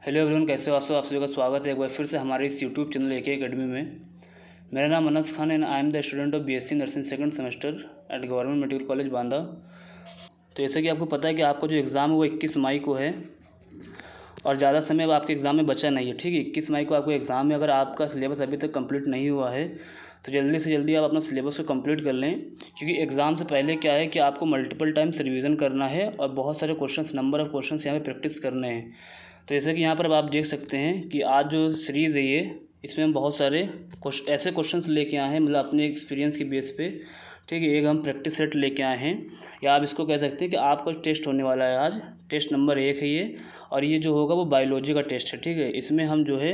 Hello everyone, कैसे हो आप सब। आप सभी का स्वागत है एक बार फिर से हमारे इस यूट्यूब चैनल AK अकेडमी में। मेरा नाम Anas Khan and I am the student of BSc nursing second semester eight government medical college Banda. तो जैसे कि आपको पता है कि आपका जो एग्ज़ाम है वो 21 मई को है और ज़्यादा समय अब आपके एग्ज़ाम में बचा नहीं है। ठीक है, 21 मई को आपको एग्ज़ाम है। अगर आपका सिलेबस अभी तक कंप्लीट नहीं हुआ है तो जल्दी से जल्दी आप अपना सिलेबस को कंप्लीट कर लें, क्योंकि एग्ज़ाम से पहले क्या है कि आपको मल्टीपल टाइम्स रिवीजन करना है और बहुत सारे क्वेश्चंस, नंबर ऑफ़ क्वेश्चंस यहाँ पे प्रैक्टिस करने हैं। तो जैसे कि यहाँ पर अब आप देख सकते हैं कि आज जो सीरीज़ है ये, इसमें हम बहुत सारे ऐसे क्वेश्चंस लेके आए हैं, मतलब अपने एक्सपीरियंस के बेस पे। ठीक है, एक हम प्रैक्टिस सेट लेके आए हैं, या आप इसको कह सकते हैं कि आपका टेस्ट होने वाला है आज। टेस्ट नंबर 1 है ये, और ये जो होगा वो बायोलॉजी का टेस्ट है। ठीक है, इसमें हम जो है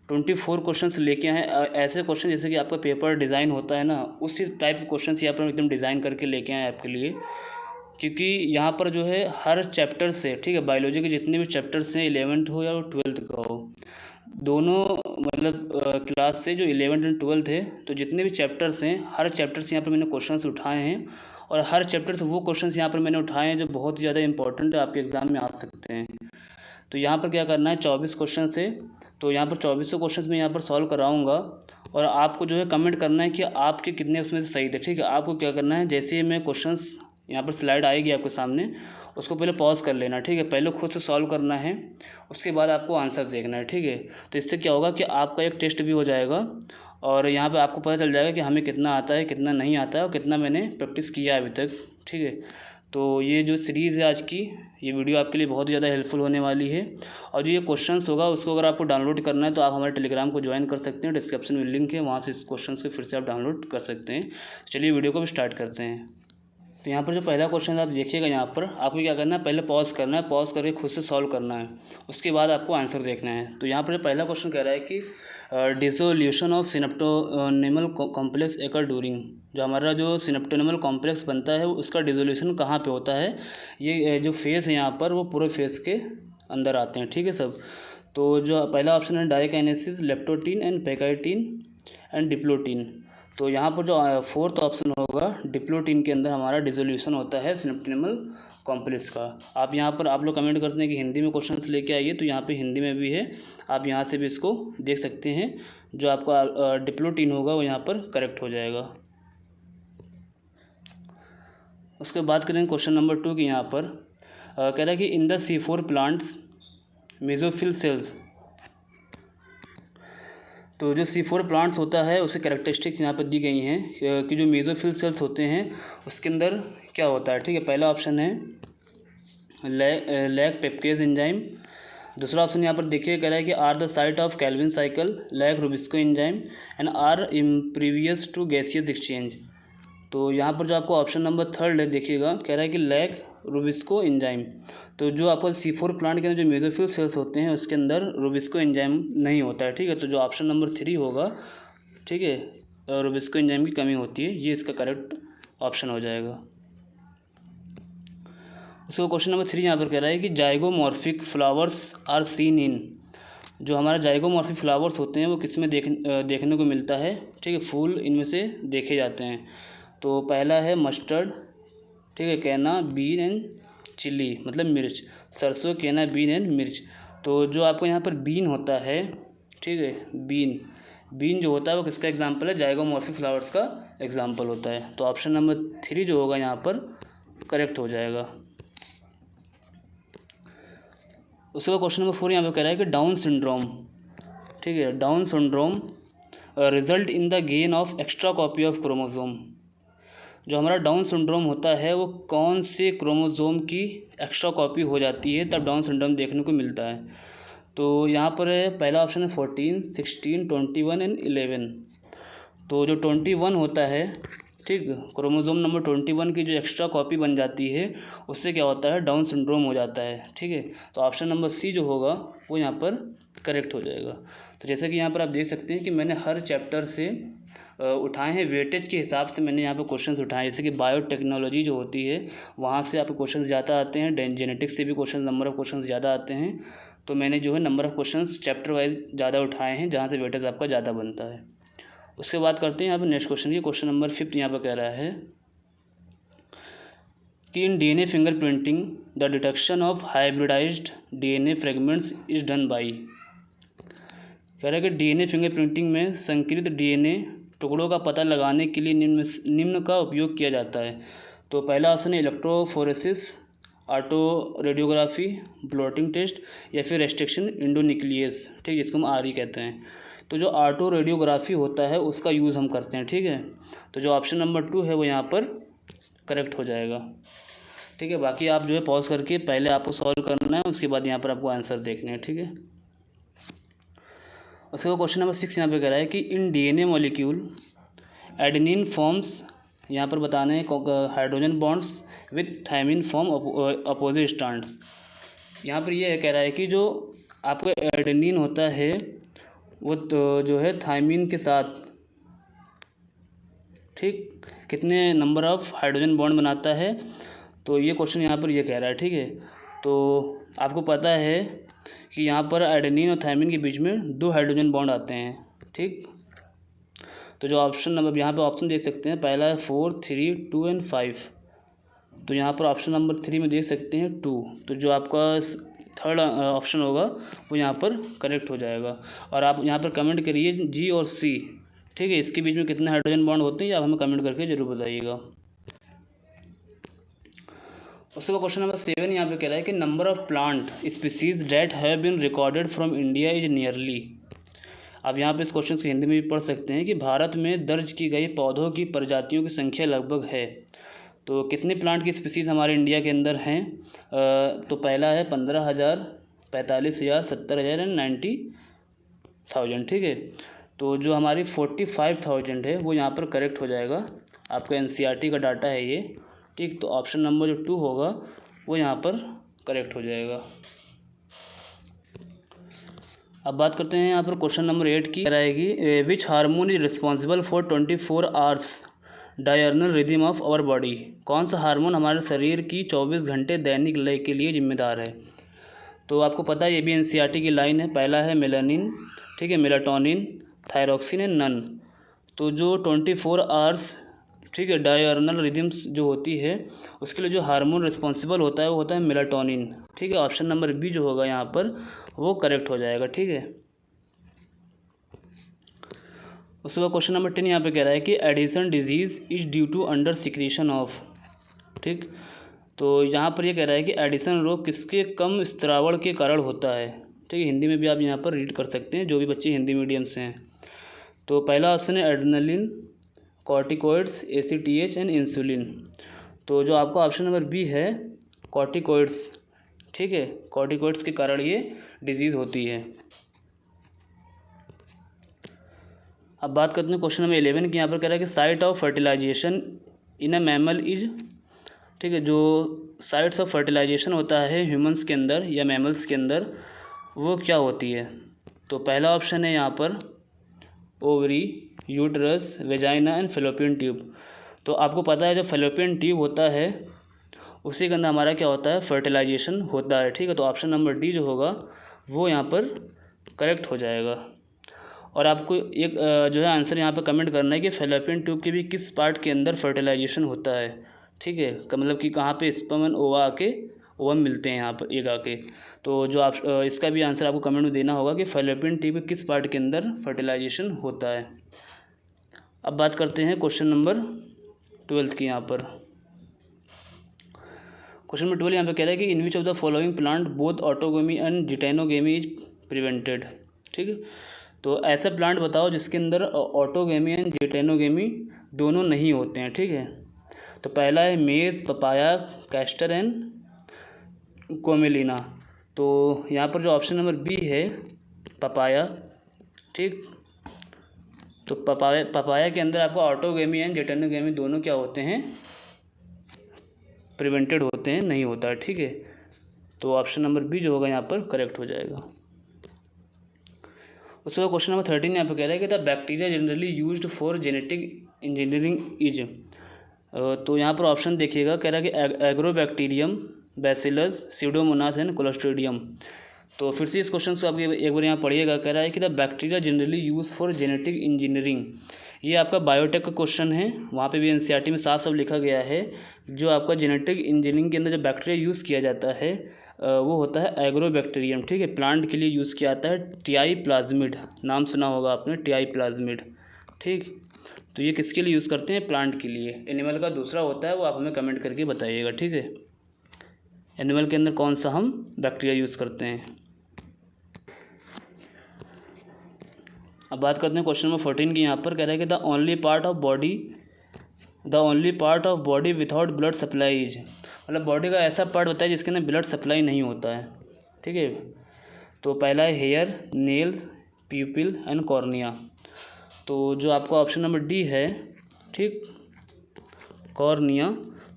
24 क्वेश्चंस लेके आए हैं। ऐसे क्वेश्चन जैसे कि आपका पेपर डिज़ाइन होता है ना, उसी टाइप के क्वेश्चंस यहाँ पर हम एकदम डिज़ाइन करके लेके आए हैं आपके लिए। क्योंकि यहाँ पर जो है हर चैप्टर से, ठीक है, बायोलॉजी के जितने भी चैप्टर्स हैं, 11th हो या 12th का हो, दोनों मतलब क्लास से जो 11th एंड 12th है, तो जितने भी चैप्टर्स हैं हर चैप्टर से यहाँ पर मैंने क्वेश्चंस उठाए हैं। और हर चैप्टर से वो क्वेश्चंस यहाँ पर मैंने उठाए हैं जो बहुत ज़्यादा इंपॉर्टेंट है, आपके एग्ज़ाम में आ सकते हैं। तो यहाँ पर क्या करना है, 24 क्वेश्चन है, तो यहाँ पर 24 क्वेश्चन मैं यहाँ पर सॉल्व कराऊँगा और आपको जो है कमेंट करना है कि आपके कितने उसमें से सही थे। ठीक है, आपको क्या करना है, जैसे ही मैं क्वेश्चंस यहाँ पर स्लाइड आएगी आपके सामने, उसको पहले पॉज कर लेना। ठीक है, पहले खुद से सॉल्व करना है, उसके बाद आपको आंसर देखना है। ठीक है, तो इससे क्या होगा कि आपका एक टेस्ट भी हो जाएगा और यहाँ पे आपको पता चल जाएगा कि हमें कितना आता है, कितना नहीं आता है और कितना मैंने प्रैक्टिस किया है अभी तक। ठीक है, तो ये जो सीरीज़ है आज की, ये वीडियो आपके लिए बहुत ज़्यादा हेल्पफुल होने वाली है। और जो ये क्वेश्चंस होगा उसको अगर आपको डाउनलोड करना है तो आप हमारे टेलीग्राम को ज्वाइन कर सकते हैं, डिस्क्रिप्शन में लिंक है, वहाँ से इस क्वेश्चंस को फिर से आप डाउनलोड कर सकते हैं। चलिए वीडियो को भी स्टार्ट करते हैं। तो यहाँ पर जो पहला क्वेश्चन आप देखिएगा, यहाँ पर आपको क्या करना है, पहले पॉज करना है, पॉज करके खुद से सॉल्व करना है, उसके बाद आपको आंसर देखना है। तो यहाँ पर जो पहला क्वेश्चन कह रहा है कि dissolution of synaptonemal complex acre during, जो हमारा जो सिनेप्टोनिमल कॉम्प्लेक्स बनता है उसका डिसोल्यूशन कहाँ पे होता है। ये जो फेस है यहाँ पर वो पूरे फेस के अंदर आते हैं। ठीक है सब। तो जो पहला ऑप्शन है diakinesis, leptotene and pachytene and diplotene. तो यहाँ पर जो फोर्थ ऑप्शन होगा, डिप्लोटीन के अंदर हमारा डिसोल्यूशन होता है सिनेप्टोनिमल कॉम्प्लेक्स का। आप यहाँ पर आप लोग कमेंट करते हैं कि हिंदी में क्वेश्चन लेके आइए, तो यहाँ पे हिंदी में भी है, आप यहाँ से भी इसको देख सकते हैं। जो आपका डिप्लोटीन होगा वो यहाँ पर करेक्ट हो जाएगा। उसके बाद करेंगे क्वेश्चन नंबर 2 की। यहाँ पर कह रहा है कि in the C4 plants mesophyll cells, तो जो C4 प्लांट्स होता है उसके कैरेक्टरिस्टिक्स यहाँ पर दी गई हैं कि जो मेसोफिल सेल्स होते हैं उसके अंदर क्या होता है। ठीक है, पहला ऑप्शन है लैक पेप्केज एंजाइम। दूसरा ऑप्शन यहाँ पर देखिए, कह रहा है कि are the site of Calvin cycle, lack RuBisCO enzyme and are impervious to gaseous exchange. तो यहाँ पर जो आपको ऑप्शन नंबर 3 है देखिएगा, कह रहा है कि लैक रुबिस्को एंजाइम। तो जो आपको C4 प्लांट के अंदर जो मेसोफिल सेल्स होते हैं उसके अंदर रुबिस्को एंजाइम नहीं होता है। ठीक है, तो जो ऑप्शन नंबर 3 होगा, ठीक है, रुबिस्को एंजाइम की कमी होती है, ये इसका करेक्ट ऑप्शन हो जाएगा। उसको क्वेश्चन नंबर 3 यहाँ पर कह रहा है कि zygomorphic flowers are seen in, जो हमारा जाइगोमॉर्फिक फ्लावर्स होते हैं वो किस में देखने को मिलता है। ठीक है, फूल इनमें से देखे जाते हैं। तो पहला है मस्टर्ड, ठीक है, कैना, बीन एंड चिली, मतलब मिर्च, सरसों, कैना, बीन एंड मिर्च। तो जो आपको यहाँ पर बीन होता है, ठीक है, बीन जो होता है वो किसका एग्जाम्पल है, जाइगोमॉर्फिक फ्लावर्स का एग्जाम्पल होता है। तो ऑप्शन नंबर 3 जो होगा यहाँ पर करेक्ट हो जाएगा। उसके बाद क्वेश्चन नंबर 4 यहाँ पर कह रहा है कि डाउन सिंड्रोम, ठीक है, down syndrome result in the gain of extra copy of chromosome. जो हमारा डाउन सिंड्रोम होता है वो कौन से क्रोमोसोम की एक्स्ट्रा कॉपी हो जाती है तब डाउन सिंड्रोम देखने को मिलता है। तो यहाँ पर पहला ऑप्शन है 14, 16, 21 एंड 11। तो जो 21 होता है, ठीक, क्रोमोसोम नंबर 21 की जो एक्स्ट्रा कॉपी बन जाती है उससे क्या होता है, डाउन सिंड्रोम हो जाता है। ठीक है, तो ऑप्शन नंबर C जो होगा वो यहाँ पर करेक्ट हो जाएगा। तो जैसे कि यहाँ पर आप देख सकते हैं कि मैंने हर चैप्टर से उठाए हैं, वेटेज के हिसाब से मैंने यहाँ पे क्वेश्चंस उठाए। जैसे कि बायोटेक्नोलॉजी जो होती है वहाँ से आपको क्वेश्चंस ज़्यादा आते हैं, जेनेटिक्स से भी नंबर ऑफ़ क्वेश्चंस ज़्यादा आते हैं। तो मैंने जो है number of questions chapter wise ज़्यादा उठाए हैं जहाँ से वेटेज आपका ज़्यादा बनता है। उसके बाद करते हैं यहाँ पर नेक्स्ट क्वेश्चन की। क्वेश्चन नंबर 5 यहाँ पर कह रहा है कि in DNA fingerprinting the detection of hybridized DNA fragments is done by. कह रहा है कि डीएनए फिंगरप्रिंटिंग में संकरित डीएनए टुकड़ों का पता लगाने के लिए निम्न का उपयोग किया जाता है। तो पहला ऑप्शन है electrophoresis, autoradiography, blotting test या फिर रेस्ट्रिक्शन इंडोन्यूक्लियस, ठीक, जिसको हम आरई कहते हैं। तो जो ऑटो रेडियोग्राफी होता है उसका यूज़ हम करते हैं, ठीक है। तो जो ऑप्शन नंबर 2 है वो यहाँ पर करेक्ट हो जाएगा, ठीक है। बाकी आप जो है पॉज करके पहले आपको सॉल्व करना है, उसके बाद यहाँ पर आपको आंसर देखने हैं, ठीक है। उसके बाद क्वेश्चन नंबर 6 यहाँ पे कह रहा है कि in DNA molecule adenine forms, यहाँ पर बताना है hydrogen bonds with thymine form opposite strands. यहाँ पर ये कह रहा है कि जो आपका एडेनिन होता है वो तो जो है थायमिन के साथ, ठीक, कितने नंबर ऑफ़ हाइड्रोजन बॉन्ड बनाता है। तो ये क्वेश्चन यहाँ पर ये कह रहा है, ठीक है। तो आपको पता है कि यहाँ पर एडेनिन और थायमिन के बीच में 2 हाइड्रोजन बॉन्ड आते हैं, ठीक। तो जो ऑप्शन नंबर यहाँ पे ऑप्शन देख सकते हैं, पहला है 4, 3, 2 एंड 5। तो यहाँ पर ऑप्शन नंबर 3 में देख सकते हैं 2। तो जो आपका थर्ड ऑप्शन होगा वो यहाँ पर करेक्ट हो जाएगा। और आप यहाँ पर कमेंट करिए जी और सी, ठीक है, इसके बीच में कितने हाइड्रोजन बॉन्ड होते हैं आप हमें कमेंट करके ज़रूर बताइएगा। उसके बाद क्वेश्चन नंबर 7 यहाँ पे कह रहा है कि number of plant species that have been recorded from India is nearly. आप यहाँ पे इस क्वेश्चन को हिंदी में भी पढ़ सकते हैं कि भारत में दर्ज की गई पौधों की प्रजातियों की संख्या लगभग है। तो कितने प्लांट की स्पीसीज़ हमारे इंडिया के अंदर हैं? तो पहला है 15,000, 45,000, 70,000 एंड 90,000, ठीक है। तो जो हमारी 45,000 है वो यहाँ पर करेक्ट हो जाएगा। आपका एनसीईआरटी का डाटा है ये, ठीक। तो ऑप्शन नंबर जो 2 होगा वो यहाँ पर करेक्ट हो जाएगा। अब बात करते हैं यहाँ पर क्वेश्चन नंबर 8 की। रहेगी which hormone is responsible for 24 hours diurnal rhythm of our body. कौन सा हार्मोन हमारे शरीर की 24 घंटे दैनिक लय के लिए जिम्मेदार है? तो आपको पता है ये भी एनसीईआरटी की लाइन है। पहला है मेलानिन, ठीक है, मेलाटोनिन, थायरॉक्सिन एंड नन। तो जो 24 आवर्स, ठीक है, डायर्नल रिदम्स जो होती है उसके लिए जो हार्मोन रिस्पॉन्सिबल होता है वो होता है मेलाटोनिन, ठीक है। ऑप्शन नंबर बी जो होगा यहाँ पर वो करेक्ट हो जाएगा, ठीक है। उसके बाद क्वेश्चन नंबर 10 यहाँ पे कह रहा है कि Addison disease is due to under secretion of, ठीक। तो यहाँ पर ये कह रहा है कि एडिसन रोग किसके कम स्त्रावण के कारण होता है, ठीक है। हिंदी में भी आप यहाँ पर रीड कर सकते हैं, जो भी बच्चे हिंदी मीडियम से हैं। तो पहला ऑप्शन है adrenaline, corticoids, ACTH and insulin. तो जो आपका ऑप्शन नंबर बी है कॉर्टिकॉइड्स, ठीक है, कॉर्टिकॉइड्स के कारण ये डिजीज़ होती है। अब बात करते हैं क्वेश्चन नंबर 11 की। यहाँ पर कह रहा है कि site of fertilization in a mammal is, ठीक है, जो साइट्स ऑफ फर्टिलाइजेशन होता है ह्यूमंस के अंदर या मैमल्स के अंदर वो क्या होती है? तो पहला ऑप्शन है यहाँ पर ovary, uterus, vagina and fallopian tube. तो आपको पता है जो फेलोपियन ट्यूब होता है उसी के अंदर हमारा क्या होता है, फर्टिलाइजेशन होता है, ठीक है। तो ऑप्शन नंबर डी जो होगा वो यहाँ पर करेक्ट हो जाएगा। और आपको एक जो है आंसर यहाँ पर कमेंट करना है कि फेलोपियन ट्यूब के भी किस पार्ट के अंदर फर्टिलाइजेशन होता है, ठीक है, मतलब कि कहाँ पे स्पर्म एंड ओवा आके ओवम मिलते हैं यहाँ पर एक आके। तो जो आप इसका भी आंसर आपको कमेंट में देना होगा कि फेलोपियन ट्यूब के किस पार्ट के अंदर फर्टिलाइजेशन होता है। अब बात करते हैं क्वेश्चन नंबर 12 की। यहाँ पर क्वेश्चन नंबर 12 यहाँ पे कह रहा है कि in which of the following plant both autogamy and geitonogamy is prevented, ठीक है। तो ऐसा प्लांट बताओ जिसके अंदर ऑटोगेमी एंड जिटेनोगेमी दोनों नहीं होते हैं, ठीक है। तो पहला है मेज, पपाया, कैस्टर एंड कोमेलिना। तो यहाँ पर जो ऑप्शन नंबर बी है पपाया, ठीक। तो पपाया के अंदर आपको ऑटोगेमी एंड जिटेनोगेमी दोनों क्या होते हैं, प्रिवेंटेड होते हैं, नहीं होता है, ठीक है। तो ऑप्शन नंबर बी जो होगा यहाँ पर करेक्ट हो जाएगा। उसके बाद क्वेश्चन नंबर 13 यहाँ पर कह रहा है कि the bacteria generally used for genetic engineering is. तो यहाँ पर ऑप्शन देखिएगा, कह रहा है कि agrobacterium, bacillus, Pseudomonas and clostridium. तो फिर से इस क्वेश्चन को आप एक बार यहाँ पढ़िएगा। कह रहा है कि the bacteria generally use for genetic engineering ये आपका बायोटेक का क्वेश्चन है, वहाँ पे भी एनसीईआरटी में साफ साफ लिखा गया है जो आपका जेनेटिक इंजीनियरिंग के अंदर जो बैक्टीरिया यूज़ किया जाता है वो होता है एग्रोबैक्टीरियम, ठीक है। प्लांट के लिए यूज़ किया जाता है टीआई प्लाज्मिड, नाम सुना होगा आपने टीआई प्लाज्मिड, ठीक। तो ये किसके लिए यूज़ करते हैं? प्लांट के लिए। एनिमल का दूसरा होता है, वो आप हमें कमेंट करके बताइएगा, ठीक है। एनिमल के अंदर कौन सा हम बैक्टीरिया यूज़ करते हैं। अब बात करते हैं क्वेश्चन नंबर 14 की। यहाँ पर कह रहा है कि the only part of body without blood supply is, मतलब बॉडी का ऐसा पार्ट होता है जिसके अंदर ब्लड सप्लाई नहीं होता है, ठीक है। तो पहला है hair, nail, pupil and cornea. तो जो आपका ऑप्शन नंबर डी है, ठीक, कॉर्निया।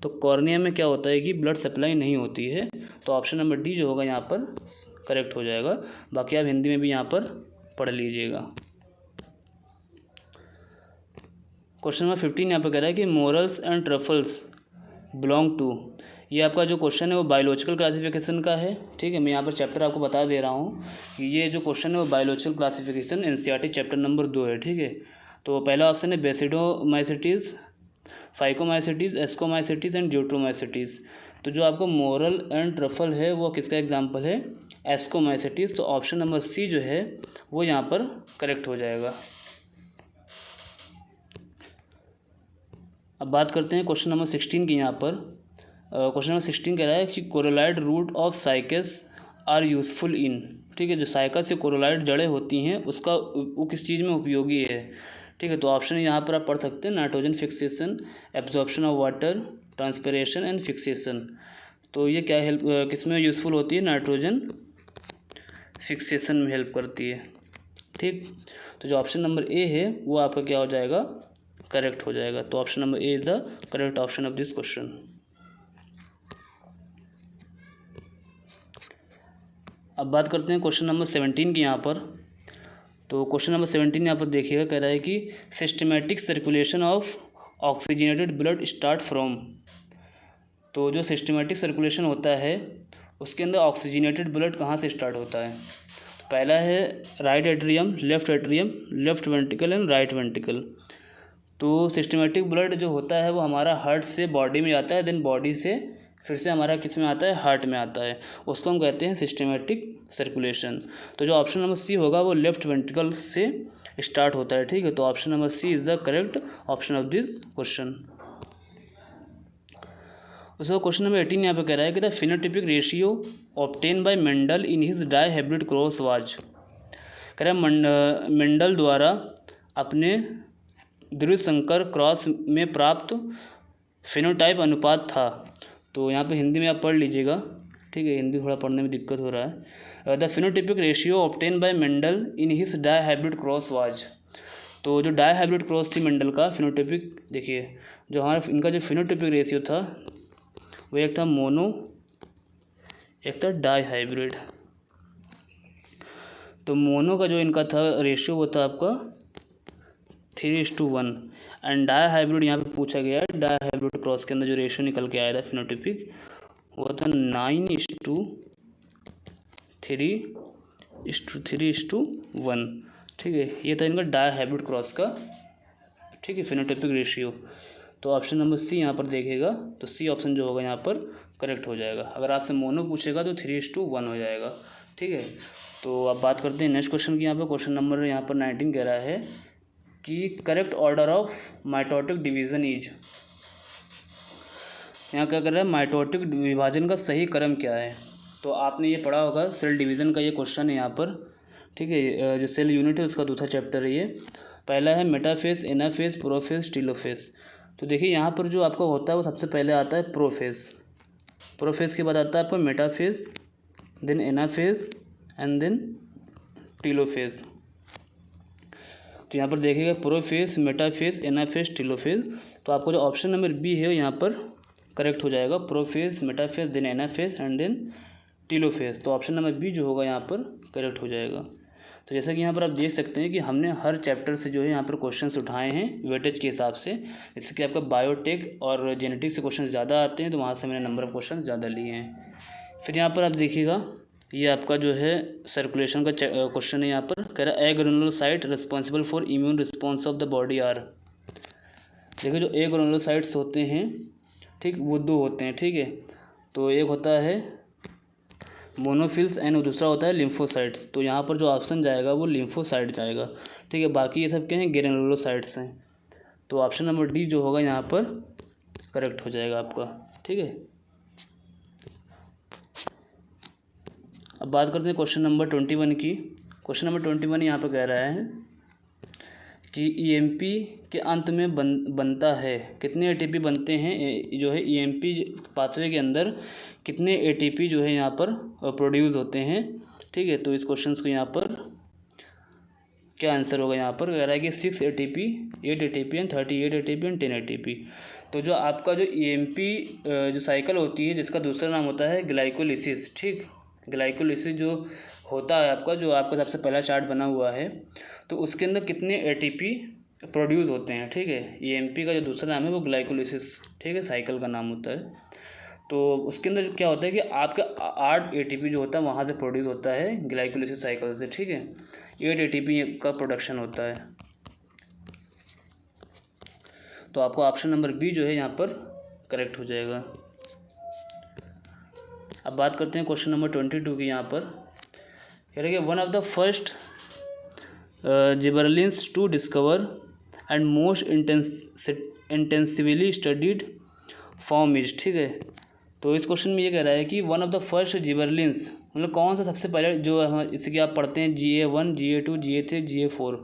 तो कॉर्निया में क्या होता है कि ब्लड सप्लाई नहीं होती है, तो ऑप्शन नंबर डी जो होगा यहाँ पर करेक्ट हो जाएगा। बाकी आप हिंदी में भी यहाँ पर पढ़ लीजिएगा। क्वेश्चन नंबर 15 यहाँ पर कह रहा है कि morels and truffles belong to, ये आपका जो क्वेश्चन है वो बायोलॉजिकल क्लासिफिकेशन का है, ठीक है। मैं यहाँ पर चैप्टर आपको बता दे रहा हूँ कि ये जो क्वेश्चन है वो biological classification NCERT chapter number 2 है, ठीक है। तो पहला ऑप्शन है बेसिडोमाइसिटीज़, फाइकोमाइसिटीज़, एस्कोमाइसिटीज़ एंड ड्यूट्रोमाइसिटीज़। तो जो आपका मोरल एंड ट्रफल है वो किसका एग्जाम्पल है? एस्कोमाइसिटीज़। तो ऑप्शन नंबर सी जो है वो यहाँ पर करेक्ट हो जाएगा। अब बात करते हैं क्वेश्चन नंबर 16 की। यहाँ पर क्वेश्चन नंबर 16 कह रहा है कि coralloid root of Cycas are useful in, ठीक है। जो साइकस से कोरोलाइड जड़ें होती हैं उसका वो किस चीज़ में उपयोगी है, ठीक है। तो ऑप्शन यहाँ पर आप पढ़ सकते हैं nitrogen fixation, absorption of water, transpiration and fixation. तो ये क्या हेल्प किस में यूज़फुल होती है? नाइट्रोजन फिक्सेशन में हेल्प करती है, ठीक। तो जो ऑप्शन नंबर ए है वो आपका क्या हो जाएगा? करेक्ट हो जाएगा। तो option number A is the correct option of this question. अब बात करते हैं क्वेश्चन नंबर 17 की। यहाँ पर तो क्वेश्चन नंबर 17 यहाँ पर देखिएगा, कह रहा है कि systematic circulation of oxygenated blood start from. तो जो सिस्टमेटिक सर्कुलेशन होता है उसके अंदर ऑक्सीजनेटेड ब्लड कहाँ से स्टार्ट होता है? तो पहला है right atrium, left ventricle and right ventricle. तो सिस्टमेटिक ब्लड जो होता है वो हमारा हार्ट से बॉडी में जाता है, देन बॉडी से फिर से हमारा किस में आता है? हार्ट में आता है। उसको हम कहते हैं सिस्टमेटिक सर्कुलेशन। तो जो ऑप्शन नंबर सी होगा वो लेफ्ट वेंट्रिकल से स्टार्ट होता है, ठीक है। तो option number C is the correct option of this question. उसका क्वेश्चन नंबर 18 यहाँ पे कह रहा है कि the phenotypic ratio obtain by Mendel in his dihybrid cross was. कह रहा है मेंडल द्वारा अपने द्विसंकर क्रॉस में प्राप्त फिनोटाइप अनुपात था। तो यहाँ पे हिंदी में आप पढ़ लीजिएगा, ठीक है। हिंदी थोड़ा पढ़ने में दिक्कत हो रहा है। The phenotypic ratio obtain by Mendel in his dihybrid cross was. तो जो डाई हाइब्रिड क्रॉस थी मेंडल का, फिनोटिपिक देखिए जो हमारा इनका जो फिनोटिपिक रेशियो था वो एक था मोनो, एक था डाई हाइब्रिड। तो मोनो का जो इनका था रेशियो वो था आपका 3:1 एंड डाई हाइब्रिड यहाँ पे पूछा गया है। डाई हाइब्रिड क्रॉस के अंदर जो रेशियो निकल के आया था फिनोटिपिक वो था 9:3:1, ठीक है। ये था इनका डाई हाइब्रिड क्रॉस का, ठीक है, फिनोटिपिक रेशियो। तो ऑप्शन नंबर सी यहाँ पर देखेगा तो सी ऑप्शन जो होगा यहाँ पर करेक्ट हो जाएगा। अगर आपसे मोनो पूछेगा तो 3:1 हो जाएगा, ठीक है। तो अब बात करते हैं नेक्स्ट क्वेश्चन की। यहाँ पर क्वेश्चन नंबर यहाँ पर 19 कह रहा है कि correct order of mitotic division is. यहाँ क्या कर रहा है? माइटोटिक विभाजन का सही क्रम क्या है? तो आपने ये पढ़ा होगा, सेल डिवीज़न का ये क्वेश्चन है यहाँ पर, ठीक है। जो सेल यूनिट है उसका दूसरा चैप्टर है ये। पहला है मेटाफेज, एनाफेज, प्रोफेज, टीलोफेज। तो देखिए यहाँ पर जो आपका होता है वो सबसे पहले आता है प्रोफेज। प्रोफेज के बाद आता है आपका metaphase, then anaphase and then telophase. तो यहाँ पर देखिएगा प्रोफेज, मेटाफेज, एनाफेज, टीलोफेज। तो आपको जो ऑप्शन नंबर बी है यहाँ पर करेक्ट हो जाएगा, prophase, metaphase, then anaphase and then telophase. तो ऑप्शन नंबर बी जो होगा यहाँ पर करेक्ट हो जाएगा। तो जैसा कि यहाँ पर आप देख सकते हैं कि हमने हर चैप्टर से जो है यहाँ पर क्वेश्चंस उठाए हैं वेटेज के हिसाब से। जैसे कि आपका बायोटेक और जेनेटिक्स से क्वेश्चन ज़्यादा आते हैं तो वहाँ से मैंने नंबर ऑफ क्वेश्चन ज़्यादा लिए हैं। फिर यहाँ पर आप देखिएगा ये आपका जो है सर्कुलेशन का क्वेश्चन है। यहाँ पर कह रहा है a granulocyte responsible for immune response of the body are. देखिए जो ए ग्रेनुलोसाइट्स होते हैं, ठीक, वो दो होते हैं, ठीक है। तो एक होता है मोनोफिल्स एंड दूसरा होता है लिम्फोसाइट्स। तो यहाँ पर जो ऑप्शन जाएगा वो लिम्फोसाइट जाएगा, ठीक है। बाकी ये सब क्या हैं, ग्रेनुलोसाइट्स हैं। तो ऑप्शन नंबर डी जो होगा यहाँ पर करेक्ट हो जाएगा आपका, ठीक है। अब बात करते हैं क्वेश्चन नंबर 21 की। क्वेश्चन नंबर 21 यहाँ पर कह रहा है कि ईएमपी के अंत में बनता है, कितने एटीपी बनते हैं जो है ईएमपी पाथवे के अंदर, कितने एटीपी जो है यहाँ पर प्रोड्यूस होते हैं, ठीक है। तो इस क्वेश्चन को यहाँ पर क्या आंसर होगा, यहाँ पर कह रहा है कि 6 ATP, 8 ATP and 38 ATP and 10 ATP। तो जो आपका जो ईएमपी जो साइकिल होती है, जिसका दूसरा नाम होता है ग्लाइकोलिसिस, ठीक। ग्लाइकोलिसिस जो होता है आपका, जो आपका सबसे पहला चार्ट बना हुआ है, तो उसके अंदर कितने ATP प्रोड्यूस होते हैं, ठीक है। ईएमपी का जो दूसरा नाम है वो ग्लाइकोलिसिस, ठीक है, साइकिल का नाम होता है। तो उसके अंदर क्या होता है कि आपका 8 ATP जो होता है वहाँ से प्रोड्यूस होता है ग्लाइकोलिसिस साइकिल से, ठीक है। 8 ATP का प्रोडक्शन होता है। तो आपको ऑप्शन नंबर बी जो है यहाँ पर करेक्ट हो जाएगा। अब बात करते हैं क्वेश्चन नंबर 22 की। यहाँ पर कह रहे हैं one of the first gibberellins to discover and most intensively studied form is, ठीक है। तो इस क्वेश्चन में ये कह रहा है कि one of the first gibberellins, मतलब कौन सा सबसे पहले जो हम जैसे कि आप पढ़ते हैं GA1, GA2, GA3, GA4।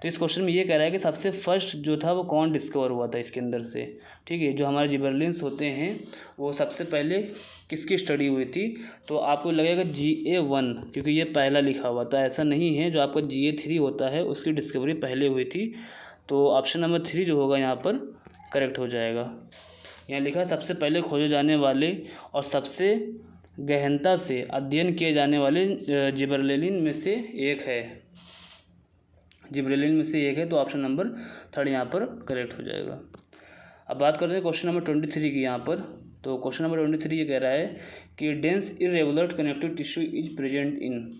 तो इस क्वेश्चन में ये कह रहा है कि सबसे फर्स्ट जो था वो कौन डिस्कवर हुआ था इसके अंदर से, ठीक है। जो हमारे जिबरलिन्स होते हैं वो सबसे पहले किसकी स्टडी हुई थी। तो आपको लगेगा GA1, क्योंकि ये पहला लिखा हुआ था। ऐसा नहीं है, जो आपका GA3 होता है उसकी डिस्कवरी पहले हुई थी। तो ऑप्शन नंबर 3 जो होगा यहाँ पर करेक्ट हो जाएगा। यहाँ लिखा है सबसे पहले खोजे जाने वाले और सबसे गहनता से अध्ययन किए जाने वाले जिबरेलिन में से एक है, जिबरेलिन में से एक है। तो ऑप्शन नंबर 3 यहाँ पर करेक्ट हो जाएगा। अब बात करते हैं क्वेश्चन नंबर 23 की। यहाँ पर तो क्वेश्चन नंबर 23 ये कह रहा है कि dense irregular connective tissue is present in.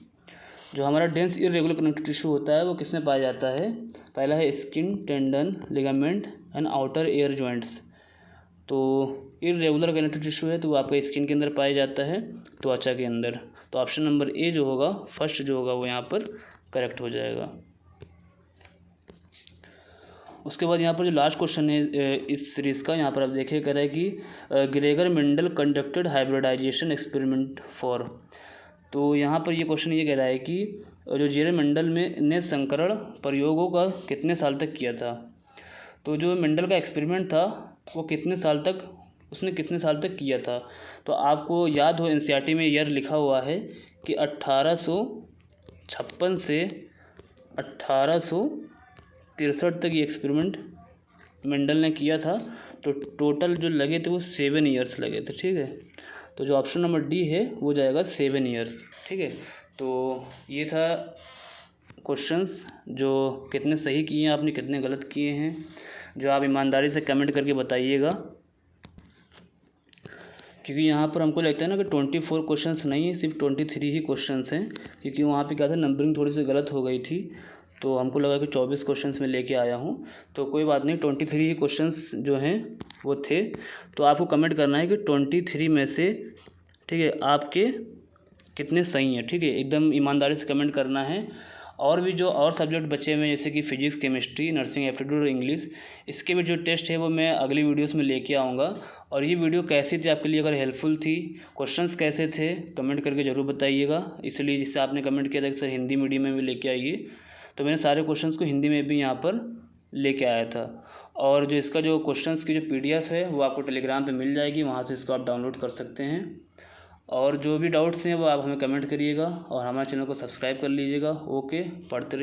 जो हमारा डेंस इरेगुलर कनेक्टिव टिश्यू होता है वो किसमें पाया जाता है। पहला है skin, tendon, ligament and outer air joints. तो इरेगुलर कनेक्टिव टिश्यू है तो वो आपका स्किन के अंदर पाया जाता है, त्वचा के अंदर। तो ऑप्शन नंबर ए जो होगा, फर्स्ट जो होगा वो यहाँ पर करेक्ट हो जाएगा। उसके बाद यहाँ पर जो लास्ट क्वेश्चन है इस सीरीज़ का, यहाँ पर आप देखिए कह रहा है कि Gregor Mendel conducted hybridization experiment for. तो यहाँ पर ये क्वेश्चन ये कह रहा है कि जो ग्रेगर मेंडल ने संकरण प्रयोगों का कितने साल तक किया था। तो जो मेंडल का एक्सपेरिमेंट था वो कितने साल तक किया था। तो आपको याद हो एनसीईआरटी में ईयर लिखा हुआ है कि 1856 से 1863 तक ये एक्सपेरिमेंट मेंडल ने किया था। तो टोटल जो लगे थे वो 7 ईयर्स लगे थे, ठीक है। तो जो ऑप्शन नंबर डी है वो जाएगा 7 ईयर्स, ठीक है। तो ये था क्वेश्चंस, जो कितने सही किए हैं आपने, कितने गलत किए हैं, जो आप ईमानदारी से कमेंट करके बताइएगा। क्योंकि यहाँ पर हमको लगता है ना कि 24 क्वेश्चंस नहीं है, सिर्फ 23 ही क्वेश्चंस हैं। क्योंकि वहाँ पे क्या था, नंबरिंग थोड़ी सी गलत हो गई थी, तो हमको लगा कि 24 क्वेश्चंस में लेके आया हूँ। तो कोई बात नहीं, 23 ही क्वेश्चंस जो हैं वो थे। तो आपको कमेंट करना है कि 23 में से, ठीक है, आपके कितने सही हैं, ठीक है। एकदम ईमानदारी से कमेंट करना है। और भी जो और सब्जेक्ट बचे हुए हैं जैसे कि फिजिक्स, केमिस्ट्री, नर्सिंग एप्टीट्यूड और इंग्लिश, इसके भी जो टेस्ट है वो मैं अगली वीडियोस में लेके आऊँगा। और ये वीडियो कैसी थी आपके लिए, अगर हेल्पफुल थी, क्वेश्चंस कैसे थे, कमेंट करके ज़रूर बताइएगा। इसलिए जिससे आपने कमेंट किया था कि सर हिंदी मीडियम में भी लेके आइए, तो मैंने सारे क्वेश्चंस को हिंदी में भी यहाँ पर लेके आया था। और जो इसका जो क्वेश्चंस की जो PDF है वो आपको टेलीग्राम पे मिल जाएगी, वहाँ से इसको आप डाउनलोड कर सकते हैं। और जो भी डाउट्स हैं वो आप हमें कमेंट करिएगा और हमारे चैनल को सब्सक्राइब कर लीजिएगा। ओके, पढ़ते रहिए।